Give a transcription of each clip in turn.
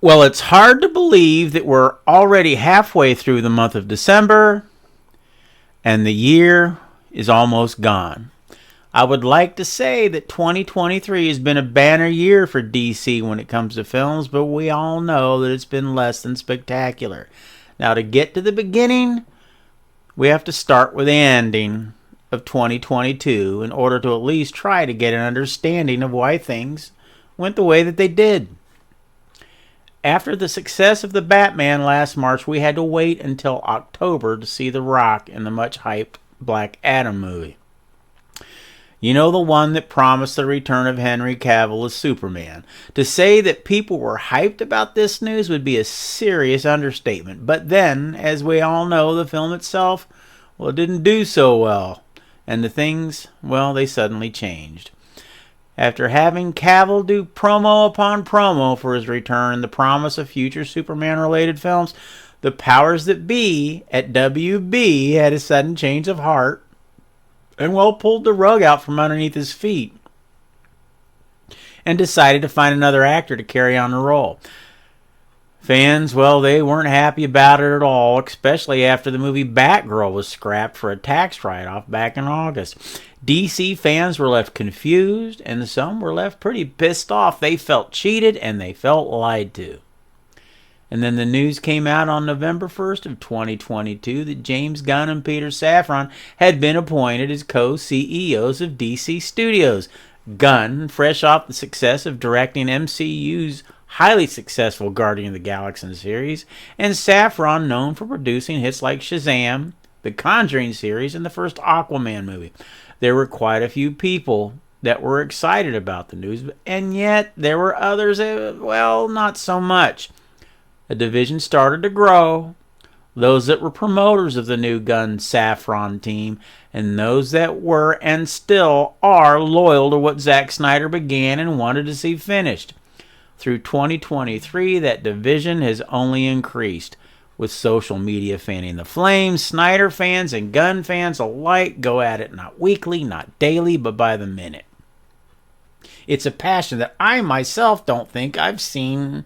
Well, it's hard to believe that we're already halfway through the month of December and the year is almost gone. I would like to say that 2023 has been a banner year for DC when it comes to films, but we all know that it's been less than spectacular. Now, to get to the beginning, we have to start with the ending of 2022 in order to at least try to get an understanding of why things went the way that they did. After the success of The Batman last March, we had to wait until October to see The Rock in the much-hyped Black Adam movie. You know, the one that promised the return of Henry Cavill as Superman. To say that people were hyped about this news would be a serious understatement. But then, as we all know, the film itself, well, it didn't do so well. And the things, well, they suddenly changed. After having Cavill do promo upon promo for his return and the promise of future Superman-related films, the powers that be at WB had a sudden change of heart and, well, pulled the rug out from underneath his feet and decided to find another actor to carry on the role. Fans, well, they weren't happy about it at all, especially after the movie Batgirl was scrapped for a tax write-off back in August. DC fans were left confused, and some were left pretty pissed off. They felt cheated, and they felt lied to. And then the news came out on November 1st of 2022 that James Gunn and Peter Safran had been appointed as co-CEOs of DC Studios. Gunn, fresh off the success of directing MCU's highly successful Guardian of the Galaxy series, and Safran, known for producing hits like Shazam, the Conjuring series, and the first Aquaman movie. There were quite a few people that were excited about the news, and yet there were others, well, not so much. A division started to grow. Those that were promoters of the new Gunn-Safran team, and those that were and still are loyal to what Zack Snyder began and wanted to see finished. Through 2023, that division has only increased. With social media fanning the flames, Snyder fans and Gunn fans alike go at it not weekly, not daily, but by the minute. It's a passion that I myself don't think I've seen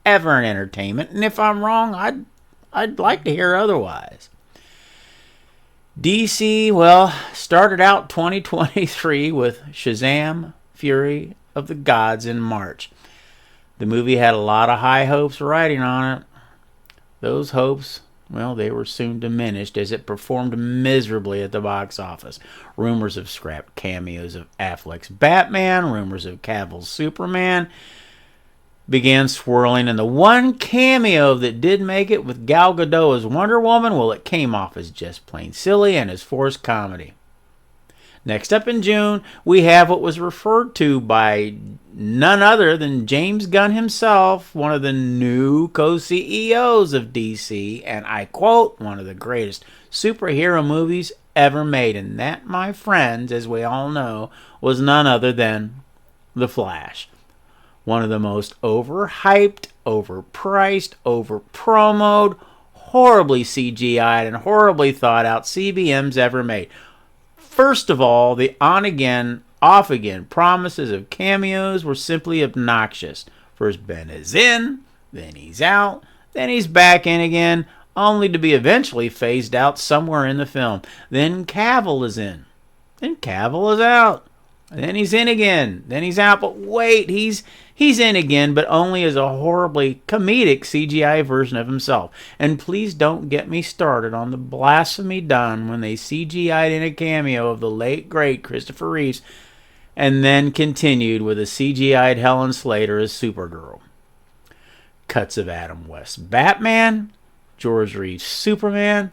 ever in entertainment, and if I'm wrong, I'd like to hear otherwise. DC, well, started out 2023 with Shazam! Fury of the Gods in March. The movie had a lot of high hopes riding on it. Those hopes, well, they were soon diminished as it performed miserably at the box office. Rumors of scrapped cameos of Affleck's Batman, rumors of Cavill's Superman began swirling, and the one cameo that did make it with Gal Gadot as Wonder Woman, well, it came off as just plain silly and as forced comedy. Next up in June, we have what was referred to by none other than James Gunn himself, one of the new co-CEOs of DC, and I quote, one of the greatest superhero movies ever made. And that, my friends, as we all know, was none other than The Flash. One of the most overhyped, overpriced, overpromoted, horribly CGI'd, and horribly thought out CBMs ever made. First of all, the on-again, off-again promises of cameos were simply obnoxious. First Ben is in, then he's out, then he's back in again, only to be eventually phased out somewhere in the film. Then Cavill is in, then Cavill is out, then he's in again, then he's out, but wait, he's in again, but only as a horribly comedic CGI version of himself. And please don't get me started on the blasphemy done when they CGI'd in a cameo of the late, great Christopher Reeves, and then continued with a CGI'd Helen Slater as Supergirl. Cuts of Adam West's Batman, George Reeves' Superman,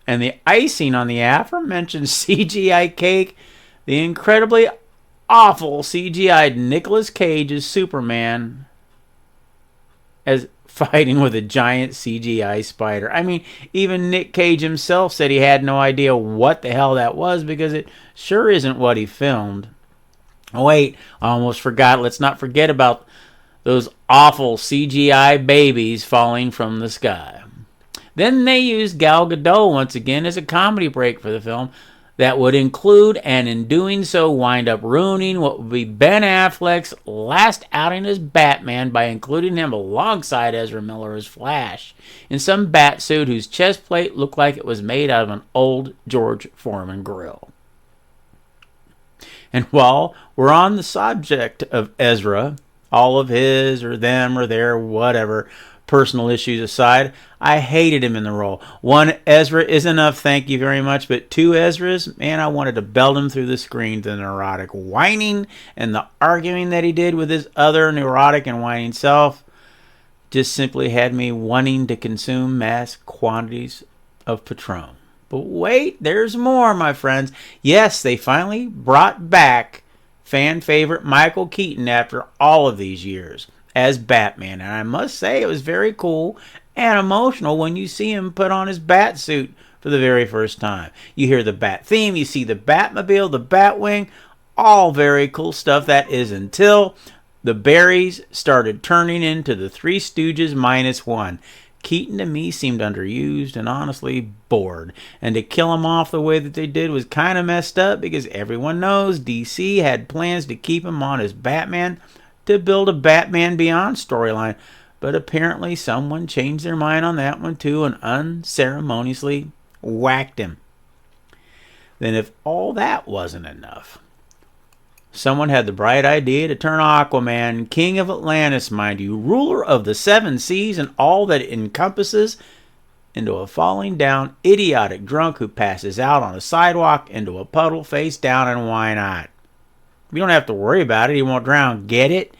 and the icing on the aforementioned CGI cake, the incredibly awful CGI'd Nicolas Cage as Superman as fighting with a giant CGI spider. I mean, even Nick Cage himself said he had no idea what the hell that was because it sure isn't what he filmed. Oh, wait, I almost forgot. Let's not forget about those awful CGI babies falling from the sky. Then they used Gal Gadot once again as a comedy break for the film. that would include, and in doing so wind up ruining, what would be Ben Affleck's last outing as Batman by including him alongside Ezra Miller as Flash in some bat suit whose chest plate looked like it was made out of an old George Foreman grill. And while we're on the subject of Ezra, all of his or them or their whatever personal issues aside, I hated him in the role. One Ezra is enough, thank you very much, but two Ezras, man, I wanted to belt him through the screen. The neurotic whining and the arguing that he did with his other neurotic and whining self just simply had me wanting to consume mass quantities of Patron. But wait, there's more, my friends. Yes, they finally brought back fan favorite Michael Keaton after all of these years as Batman, and I must say it was very cool and emotional when you see him put on his bat suit for the very first time. You hear the Bat theme, you see the Batmobile, the Batwing, all very cool stuff. That is until the berries started turning into the Three Stooges -1. Keaton to me seemed underused and honestly bored, and to kill him off the way that they did was kind of messed up because everyone knows DC had plans to keep him on as Batman to build a Batman Beyond storyline, but apparently someone changed their mind on that one too and unceremoniously whacked him. Then if all that wasn't enough, someone had the bright idea to turn Aquaman, King of Atlantis, mind you, ruler of the seven seas and all that it encompasses, into a falling down, idiotic drunk who passes out on a sidewalk into a puddle face down, and why not? We don't have to worry about it. He won't drown. Get it?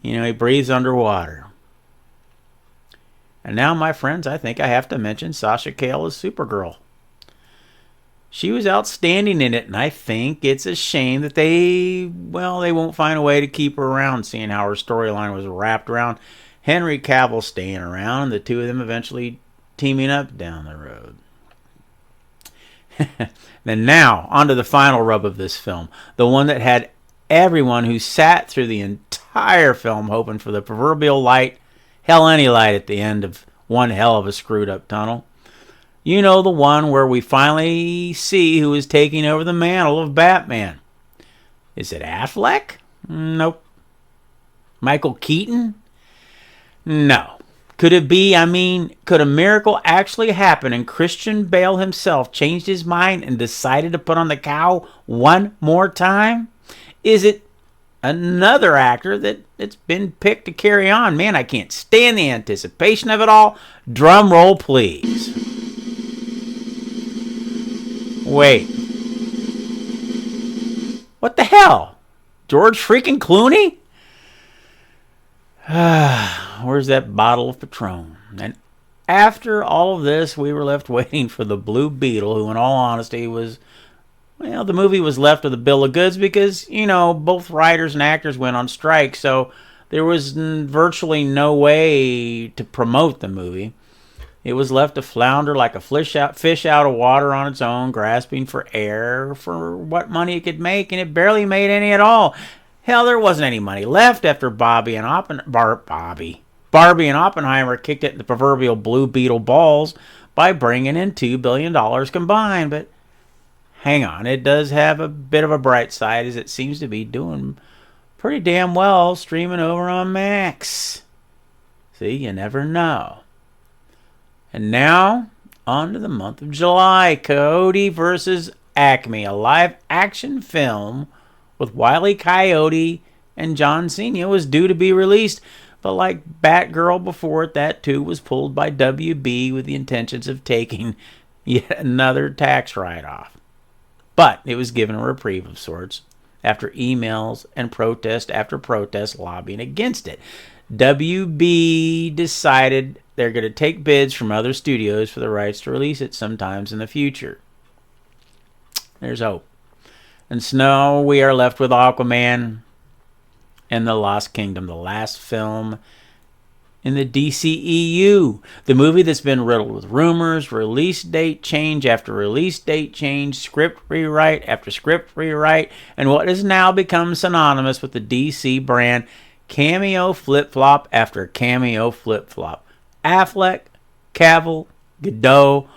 You know, he breathes underwater. And now, my friends, I think I have to mention Sasha Calle as Supergirl. She was outstanding in it, and I think it's a shame that they won't find a way to keep her around, seeing how her storyline was wrapped around Henry Cavill staying around and the two of them eventually teaming up down the road. Then now, on to the final rub of this film, the one that had everyone who sat through the entire film hoping for the proverbial light, hell any light at the end of one hell of a screwed up tunnel. You know, the one where we finally see who is taking over the mantle of Batman. Is it Affleck? Nope. Michael Keaton? No. Could it be, could a miracle actually happen and Christian Bale himself changed his mind and decided to put on the cowl one more time? Is it another actor that's been picked to carry on? Man, I can't stand the anticipation of it all. Drum roll, please. Wait. What the hell? George freaking Clooney? Where's that bottle of Patron? And after all of this, we were left waiting for the Blue Beetle, who in all honesty was, the movie was left with a bill of goods because, both writers and actors went on strike, so there was virtually no way to promote the movie. It was left to flounder like a fish out of water on its own, grasping for air for what money it could make, and it barely made any at all. Hell, there wasn't any money left after Barbie and Oppenheimer kicked it in the proverbial Blue Beetle balls by bringing in $2 billion combined. But hang on, it does have a bit of a bright side, as it seems to be doing pretty damn well streaming over on Max. See, you never know. And now, on to the month of July. Coyote vs. Acme, a live-action film with Wile E. Coyote and John Cena was due to be released. But like Batgirl before it, that too was pulled by WB with the intentions of taking yet another tax write-off. But it was given a reprieve of sorts after emails and protest after protest lobbying against it. WB decided they're going to take bids from other studios for the rights to release it sometimes in the future. There's hope. And so now we are left with Aquaman and the Lost Kingdom, the last film in the DCEU. The movie that's been riddled with rumors, release date change after release date change, script rewrite after script rewrite, and what has now become synonymous with the DC brand, cameo flip-flop after cameo flip-flop. Affleck, Cavill, Godot,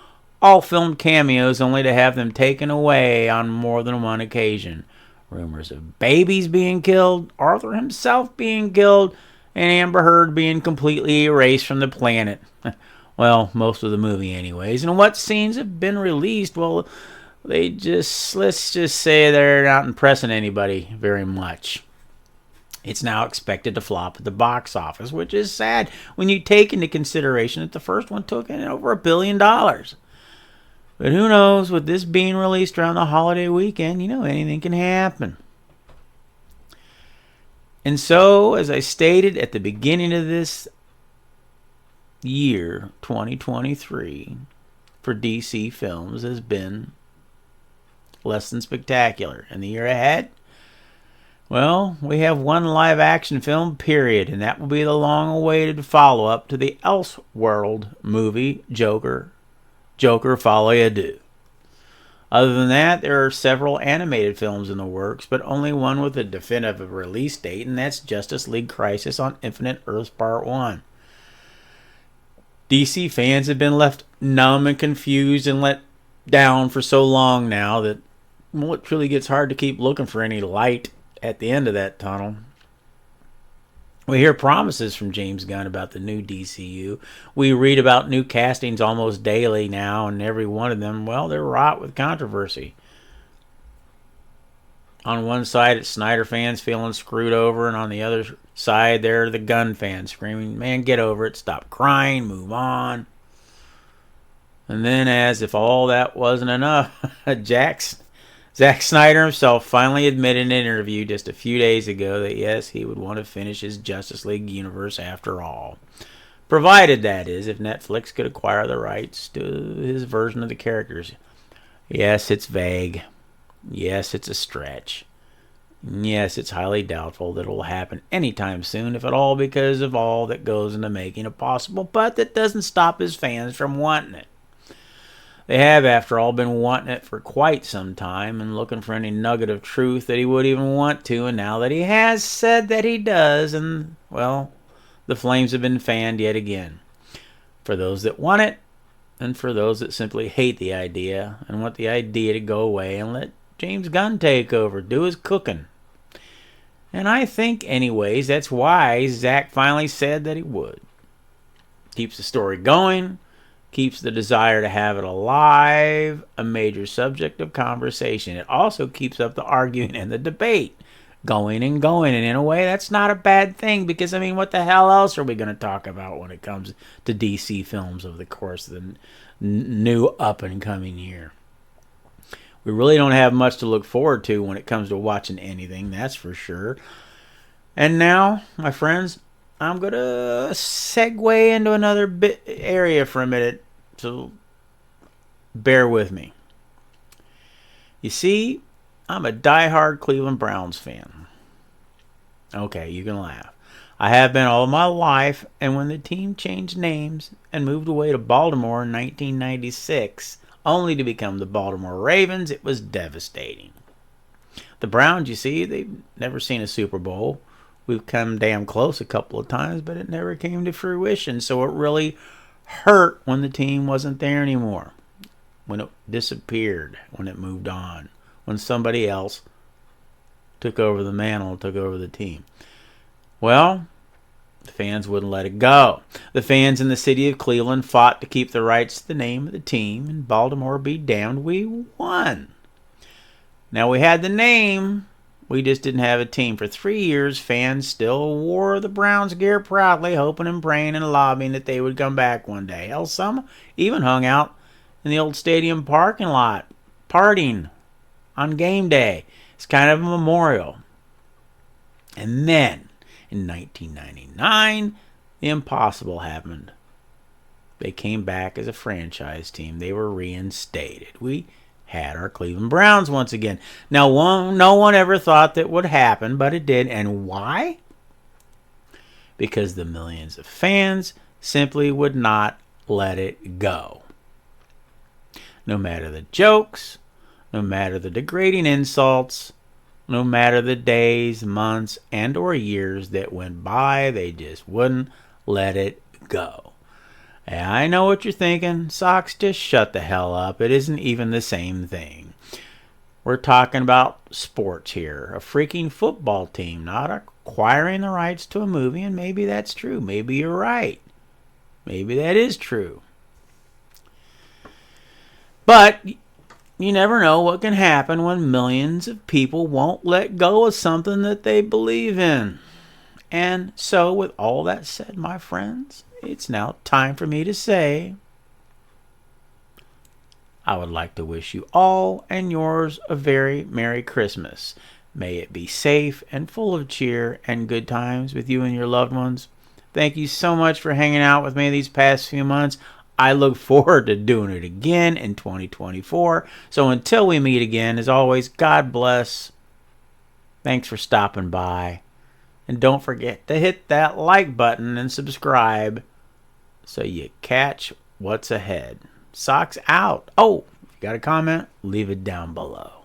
all filmed cameos only to have them taken away on more than one occasion. Rumors of babies being killed, Arthur himself being killed, and Amber Heard being completely erased from the planet. Well, most of the movie anyways. And what scenes have been released, well, let's just say they're not impressing anybody very much. It's now expected to flop at the box office, which is sad when you take into consideration that the first one took in over $1 billion. But who knows, with this being released around the holiday weekend, anything can happen. And so, as I stated at the beginning of this year, 2023, for DC Films has been less than spectacular. And the year ahead, well, we have one live action film, period, and that will be the long-awaited follow-up to the Elseworld movie, Joker Folie à Deux. Other than that, there are several animated films in the works, but only one with a definitive release date, and that's Justice League Crisis on Infinite Earths Part 1. DC fans have been left numb and confused and let down for so long now that, well, it really gets hard to keep looking for any light at the end of that tunnel. We hear promises from James Gunn about the new DCU. We read about new castings almost daily now, and every one of them, well, they're wrought with controversy. On one side, it's Snyder fans feeling screwed over, and on the other side, there are the Gunn fans screaming, man, get over it, stop crying, move on. And then, as if all that wasn't enough, Zack Snyder himself finally admitted in an interview just a few days ago that yes, he would want to finish his Justice League universe after all. Provided, that is, if Netflix could acquire the rights to his version of the characters. Yes, it's vague. Yes, it's a stretch. Yes, it's highly doubtful that it will happen anytime soon, if at all, because of all that goes into making it possible, but that doesn't stop his fans from wanting it. They have, after all, been wanting it for quite some time and looking for any nugget of truth that he would even want to, and now that he has said that he does, and, well, the flames have been fanned yet again. For those that want it, and for those that simply hate the idea and want the idea to go away and let James Gunn take over, do his cooking. And I think, anyways, that's why Zack finally said that he would. Keeps the story going, keeps the desire to have it alive a major subject of conversation. It also keeps up the arguing and the debate going, and in a way that's not a bad thing, because what the hell else are we going to talk about when it comes to DC films over the course of the new up and coming year? We really don't have much to look forward to when it comes to watching anything, that's for sure. And now, my friends, I'm going to segue into another area for a minute, so bear with me. You see, I'm a diehard Cleveland Browns fan. Okay, you can laugh. I have been all my life, and when the team changed names and moved away to Baltimore in 1996, only to become the Baltimore Ravens, it was devastating. The Browns, you see, they've never seen a Super Bowl. We've come damn close a couple of times, but it never came to fruition. So it really hurt when the team wasn't there anymore, when it disappeared, when it moved on, when somebody else took over the mantle, took over the team. Well, the fans wouldn't let it go. The fans in the city of Cleveland fought to keep the rights to the name of the team, and Baltimore be damned, we won. Now, we had the name, we just didn't have a team. For 3 years, fans still wore the Browns gear proudly, hoping and praying and lobbying that they would come back one day. Hell, some even hung out in the old stadium parking lot, partying on game day. It's kind of a memorial. And then, in 1999, the impossible happened. They came back as a franchise team. They were reinstated. We had our Cleveland Browns once again. Now, no one ever thought that would happen, but it did. And why? Because the millions of fans simply would not let it go. No matter the jokes, no matter the degrading insults, no matter the days, months, and or years that went by, they just wouldn't let it go. Yeah, I know what you're thinking. Sox, just shut the hell up. It isn't even the same thing. We're talking about sports here. A freaking football team, not acquiring the rights to a movie, and maybe that's true. Maybe you're right. Maybe that is true. But you never know what can happen when millions of people won't let go of something that they believe in. And so, with all that said, my friends, it's now time for me to say, I would like to wish you all and yours a very Merry Christmas. May it be safe and full of cheer and good times with you and your loved ones. Thank you so much for hanging out with me these past few months. I look forward to doing it again in 2024. So until we meet again, as always, God bless. Thanks for stopping by. And don't forget to hit that like button and subscribe so you catch what's ahead. Socks out. Oh, if you got a comment, leave it down below.